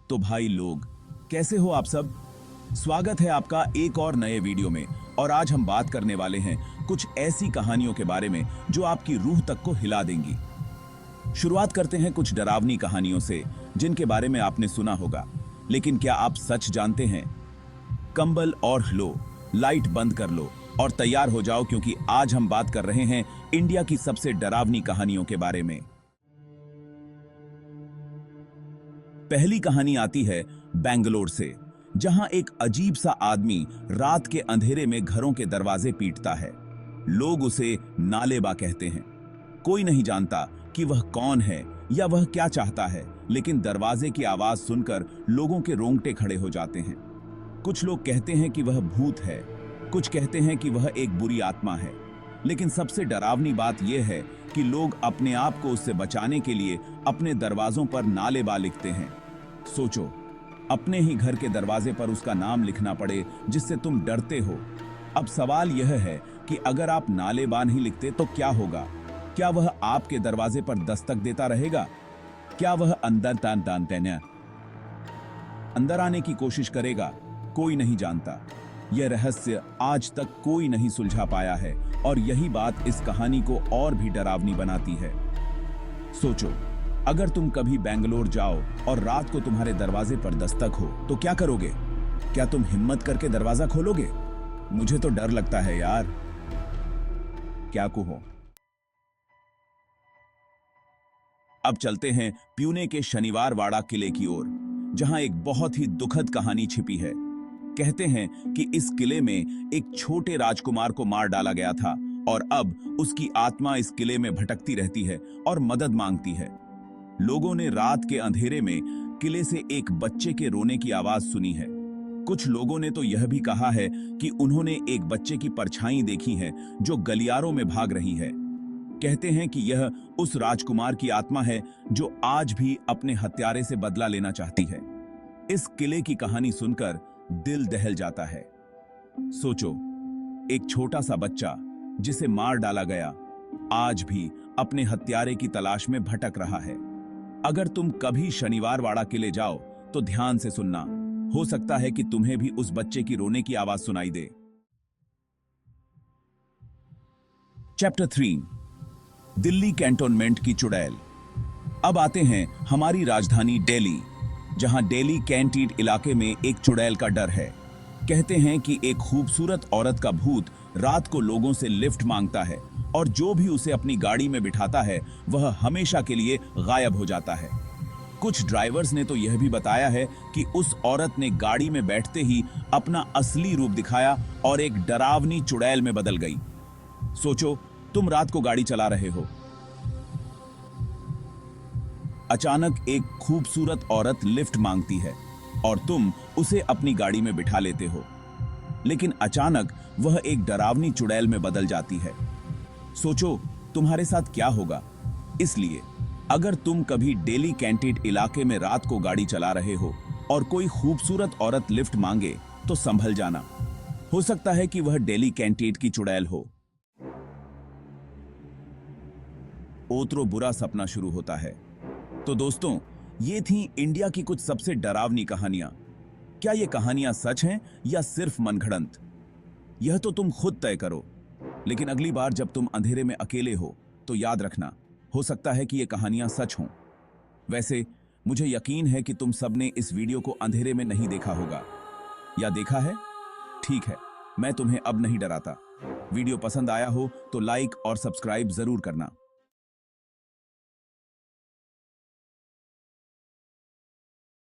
तो भाई लोग, कैसे हो आप सब। स्वागत है आपका एक और नए वीडियो में। और आज हम बात करने वाले हैं कुछ ऐसी कहानियों के बारे में जो आपकी रूह तक को हिला देंगी। शुरुआत करते हैं कुछ डरावनी कहानियों से जिनके बारे में आपने सुना होगा, लेकिन क्या आप सच जानते हैं? कंबल और लो, लाइट बंद कर लो और तैयार हो जाओ, क्योंकि आज हम बात कर रहे हैं इंडिया की सबसे डरावनी कहानियों के बारे में। पहली कहानी आती है बेंगलोर से, जहां एक अजीब सा आदमी रात के अंधेरे में घरों के दरवाजे पीटता है। लोग उसे नालेबा कहते हैं। कोई नहीं जानता कि वह कौन है या वह क्या चाहता है, लेकिन दरवाजे की आवाज सुनकर लोगों के रोंगटे खड़े हो जाते हैं। कुछ लोग कहते हैं कि वह भूत है, कुछ कहते हैं कि वह एक बुरी आत्मा है, लेकिन सबसे डरावनी बात यह है कि लोग अपने आप को उससे बचाने के लिए अपने दरवाजों पर नालेबा लिखते हैं। सोचो, अपने ही घर के दरवाजे पर उसका नाम लिखना पड़े जिससे तुम डरते हो। अब सवाल यह है कि अगर आप नालेबा नहीं लिखते तो क्या होगा? क्या वह आपके दरवाजे पर दस्तक देता रहेगा? क्या वह अंदर आने की कोशिश करेगा? कोई नहीं जानता। यह रहस्य आज तक कोई नहीं सुलझा पाया है और यही बात इस कहानी को और भी डरावनी बनाती है। सोचो, अगर तुम कभी बेंगलोर जाओ और रात को तुम्हारे दरवाजे पर दस्तक हो तो क्या करोगे? क्या तुम हिम्मत करके दरवाजा खोलोगे? मुझे तो डर लगता है यार। क्या कहो। अब चलते हैं पुणे के शनिवार वाड़ा किले की ओर, जहां एक बहुत ही दुखद कहानी छिपी है। कहते हैं कि इस किले में एक छोटे राजकुमार को मार डाला गया था और अब उसकी आत्मा इस किले में भटकती रहती है और मदद मांगती है। लोगों ने रात के अंधेरे में किले से एक बच्चे के रोने की आवाज सुनी है। कुछ लोगों ने तो यह भी कहा है कि उन्होंने एक बच्चे की परछाई देखी है जो गलियारों में भाग रही है। कहते हैं कि यह उस राजकुमार की आत्मा है जो आज भी अपने हत्यारे से बदला लेना चाहती है। इस किले की कहानी सुनकर दिल दहल जाता है। सोचो, एक छोटा सा बच्चा जिसे मार डाला गया आज भी अपने हत्यारे की तलाश में भटक रहा है। अगर तुम कभी शनिवार वाड़ा किले जाओ तो ध्यान से सुनना, हो सकता है कि तुम्हें भी उस बच्चे की रोने की आवाज सुनाई दे। चैप्टर 3, दिल्ली कैंटोनमेंट की चुड़ैल। अब आते हैं हमारी राजधानी दिल्ली, जहां दिल्ली कैंटीट इलाके में एक चुड़ैल का डर है। कहते हैं कि एक खूबसूरत औरत का भूत रात को लोगों से लिफ्ट मांगता है और जो भी उसे अपनी गाड़ी में बिठाता है वह हमेशा के लिए गायब हो जाता है। कुछ ड्राइवर्स ने तो यह भी बताया है कि उस औरत ने गाड़ी में बैठते ही अपना असली रूप दिखाया और एक डरावनी चुड़ैल में बदल गई। सोचो, तुम रात को गाड़ी चला रहे हो, अचानक एक खूबसूरत औरत लिफ्ट मांगती है और तुम उसे अपनी गाड़ी में बिठा लेते हो, लेकिन अचानक वह एक डरावनी चुड़ैल में बदल जाती है। सोचो तुम्हारे साथ क्या होगा। इसलिए अगर तुम कभी दिल्ली कैंटीट इलाके में रात को गाड़ी चला रहे हो और कोई खूबसूरत औरत लिफ्ट मांगे तो संभल जाना, हो सकता है कि वह दिल्ली कैंटीट की चुड़ैल हो। ओतरो बुरा सपना शुरू होता है। तो दोस्तों, ये थी इंडिया की कुछ सबसे डरावनी कहानियां। क्या ये कहानियां सच हैं या सिर्फ मनगढ़ंत? यह तो तुम खुद तय करो। लेकिन अगली बार जब तुम अंधेरे में अकेले हो तो याद रखना, हो सकता है कि ये कहानियां सच हों। वैसे मुझे यकीन है कि तुम सबने इस वीडियो को अंधेरे में नहीं देखा होगा, या देखा है? ठीक है, मैं तुम्हें अब नहीं डराता। वीडियो पसंद आया हो तो लाइक और सब्सक्राइब जरूर करना।